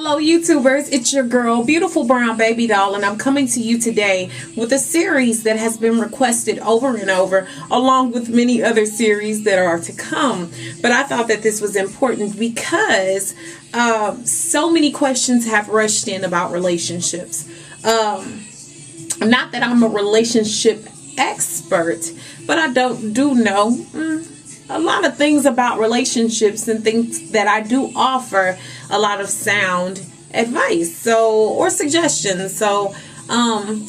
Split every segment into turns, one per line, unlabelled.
Hello YouTubers, it's your girl Beautiful Brown Baby Doll, and I'm coming to you today with a series that has been requested over and over, along with many other series that are to come. But I thought that this was important because so many questions have rushed in about relationships. Not that I'm a relationship expert, but I do know a lot of things about relationships and things that I do offer a lot of sound advice or suggestions. So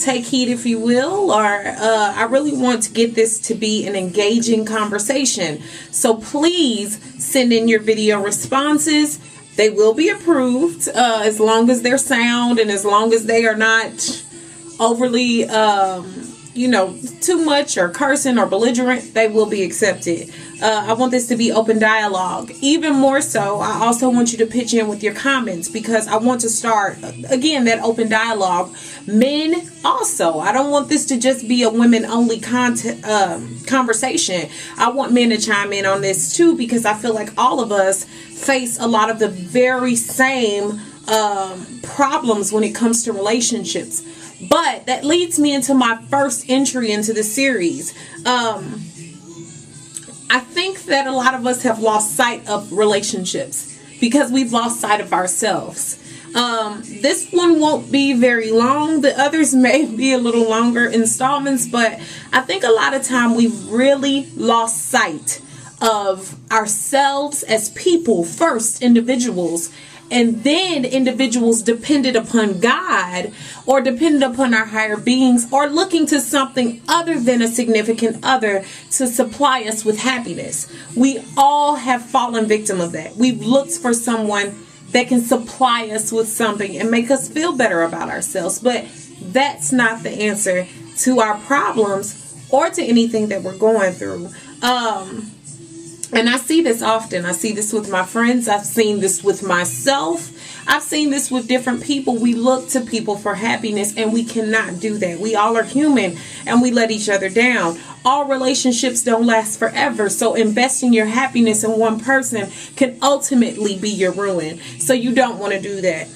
take heed, if you will, or I really want to get this to be an engaging conversation. So please send in your video responses. They will be approved as long as they're sound and as long as they are not overly too much or cursing or belligerent. They will be accepted. I want this to be open dialogue. Even more so, I also want you to pitch in with your comments, because I want to start, again, that open dialogue. Men also. I don't want this to just be a women-only conversation. I want men to chime in on this too, because I feel like all of us face a lot of the very same problems when it comes to relationships. But that leads me into my first entry into the series. I think that a lot of us have lost sight of relationships because we've lost sight of ourselves. This one won't be very long. The others may be a little longer installments, but I think a lot of time we've really lost sight of ourselves as people first, individuals, and then individuals dependent upon God or dependent upon our higher beings, or looking to something other than a significant other to supply us with happiness. We all have fallen victim of that. We've looked for someone that can supply us with something and make us feel better about ourselves. But that's not the answer to our problems or to anything that we're going through. And I see this often. I see this with my friends. I've seen this with myself. I've seen this with different people. We look to people for happiness, and we cannot do that. We all are human, and we let each other down. All relationships don't last forever, so investing your happiness in one person can ultimately be your ruin. So you don't want to do that.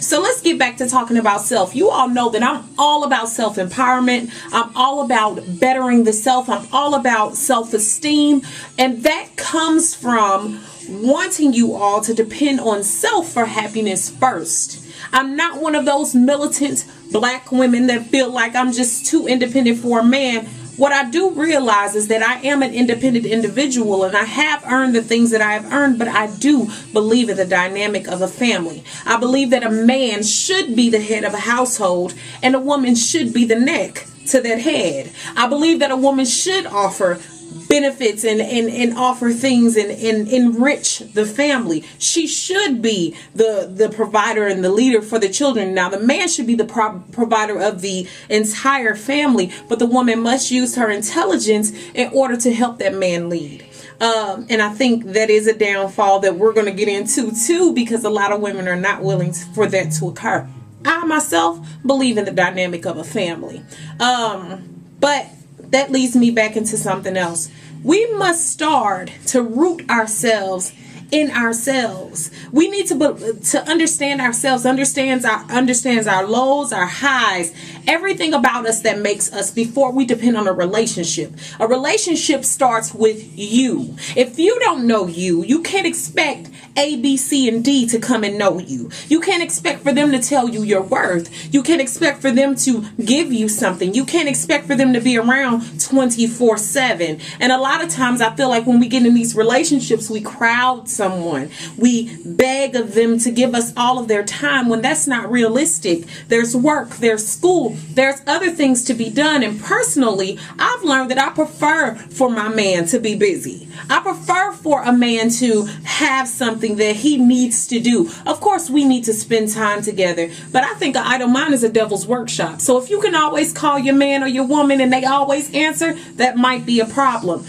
So let's get back to talking about self. You all know that I'm all about self-empowerment. I'm all about bettering the self. I'm all about self-esteem. And that comes from wanting you all to depend on self for happiness first. I'm not one of those militant black women that feel like I'm just too independent for a man. What I do realize is that I am an independent individual, and I have earned the things that I have earned, but I do believe in the dynamic of a family. I believe that a man should be the head of a household, and a woman should be the neck to that head. I believe that a woman should offer benefits and offer things and enrich the family. She should be the provider and the leader for the children. Now, the man should be the provider of the entire family, but the woman must use her intelligence in order to help that man lead. And I think that is a downfall that we're going to get into too, because a lot of women are not willing for that to occur. I myself believe in the dynamic of a family. But that leads me back into something else. We must start to root ourselves in ourselves. We need to understand ourselves, understands our lows, our highs, everything about us that makes us, before we depend on a relationship. A relationship starts with you. If you don't know you, you can't expect A, B, C, and D to come and know you. You can't expect for them to tell you your worth. You can't expect for them to give you something. You can't expect for them to be around 24/7. And a lot of times I feel like when we get in these relationships, we crowd someone. We beg of them to give us all of their time when that's not realistic. There's work, there's school, there's other things to be done. And personally, I've learned that I prefer for my man to be busy. I prefer for a man to have something that he needs to do. Of course, we need to spend time together, but I think an idle mind is a devil's workshop. So if you can always call your man or your woman and they always answer, that might be a problem.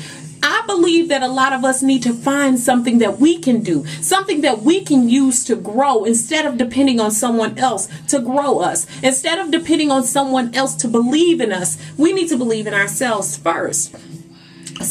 I believe that a lot of us need to find something that we can do, something that we can use to grow, instead of depending on someone else to grow us. Instead of depending on someone else to believe in us, we need to believe in ourselves first.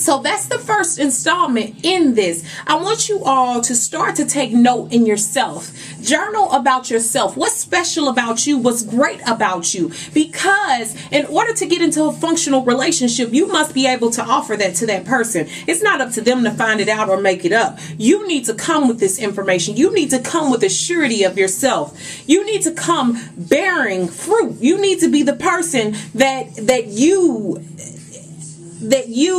So that's the first installment in this. I want you all to start to take note in yourself. Journal about yourself. What's special about you? What's great about you? Because in order to get into a functional relationship, you must be able to offer that to that person. It's not up to them to find it out or make it up. You need to come with this information. You need to come with a surety of yourself. You need to come bearing fruit. You need to be the person that you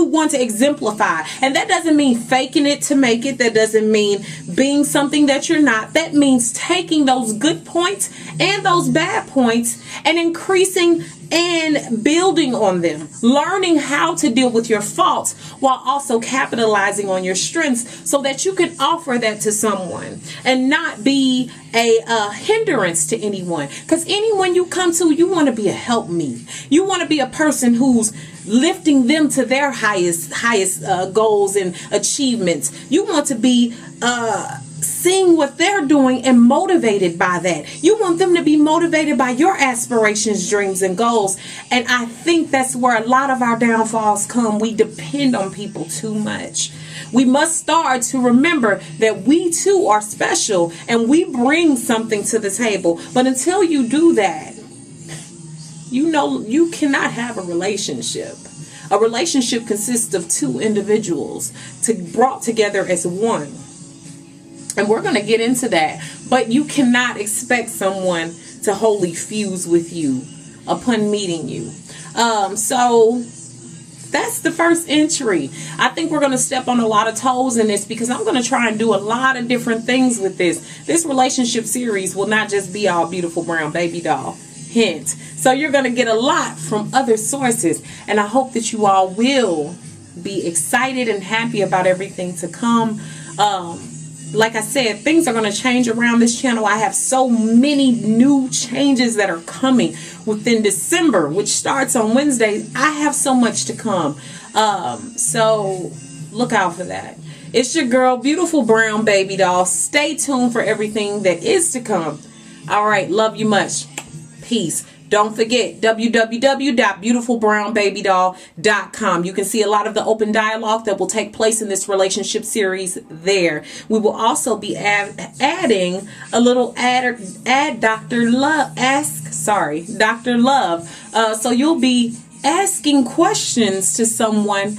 want to exemplify. And that doesn't mean faking it to make it. That doesn't mean being something that you're not. That means taking those good points and those bad points and increasing and building on them, learning how to deal with your faults while also capitalizing on your strengths so that you can offer that to someone and not be a hindrance to anyone. Because anyone you come to, you want to be a help me. You want to be a person who's lifting them to their highest goals and achievements. You want to be seeing what they're doing and motivated by that. You want them to be motivated by your aspirations, dreams, and goals. And I think that's where a lot of our downfalls come. We depend on people too much. We must start to remember that we too are special and we bring something to the table. But until you do that, you know you cannot have a relationship. A relationship consists of two individuals brought together as one. And we're going to get into that. But you cannot expect someone to wholly fuse with you upon meeting you. So that's the first entry. I think we're going to step on a lot of toes in this because I'm going to try and do a lot of different things with this. This relationship series will not just be all Beautiful Brown Baby Doll. Hint. So you're going to get a lot from other sources. And I hope that you all will be excited and happy about everything to come. Like I said, things are going to change around this channel. I have so many new changes that are coming within December, which starts on Wednesday. I have so much to come. So look out for that. It's your girl, Beautiful Brown Baby Doll. Stay tuned for everything that is to come. All right. Love you much. Peace. Don't forget www.BeautifulBrwnBabyDol.com. You can see a lot of the open dialogue that will take place in this relationship series there. We will also be adding a little add Dr. Love. Dr. Love. So you'll be asking questions to someone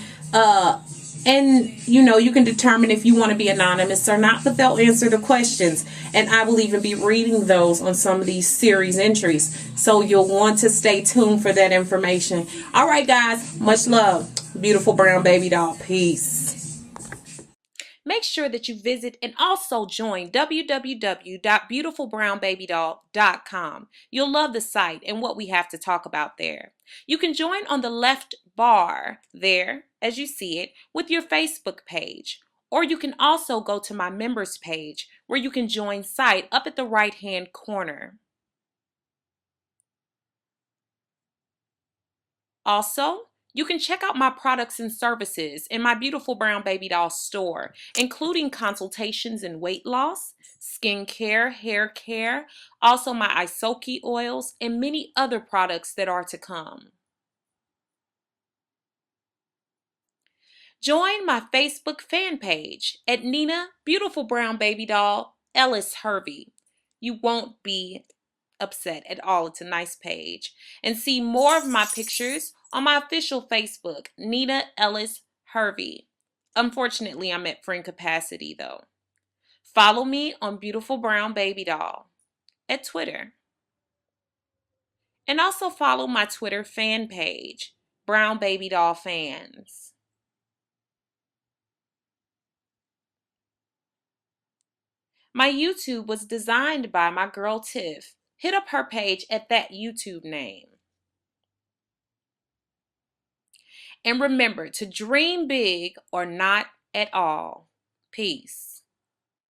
and, you can determine if you want to be anonymous or not, but they'll answer the questions. And I will even be reading those on some of these series entries. So you'll want to stay tuned for that information. All right, guys. Much love. Beautiful Brown Baby Doll. Peace. Make sure that you visit and also join www.BeautifulBrwnBabyDol.com. You'll love the site and what we have to talk about there. You can join on the left bar there, as you see it, with your Facebook page. Or you can also go to my members page where you can join site up at the right-hand corner. Also, you can check out my products and services in my Beautiful Brown Baby Doll store, including consultations in weight loss, skincare, hair care, also my Isoki oils, and many other products that are to come. Join my Facebook fan page at Nina Beautiful Brown Baby Doll Ellis-Hervey. You won't be upset at all. It's a nice page. And see more of my pictures on my official Facebook, Nina Ellis-Hervey. Unfortunately, I'm at friend capacity though. Follow me on Beautiful Brown Baby Doll at Twitter. And also follow my Twitter fan page, Brown Baby Doll Fans. My YouTube was designed by my girl Tiff. Hit up her page at that YouTube name. And remember to dream big or not at all. Peace.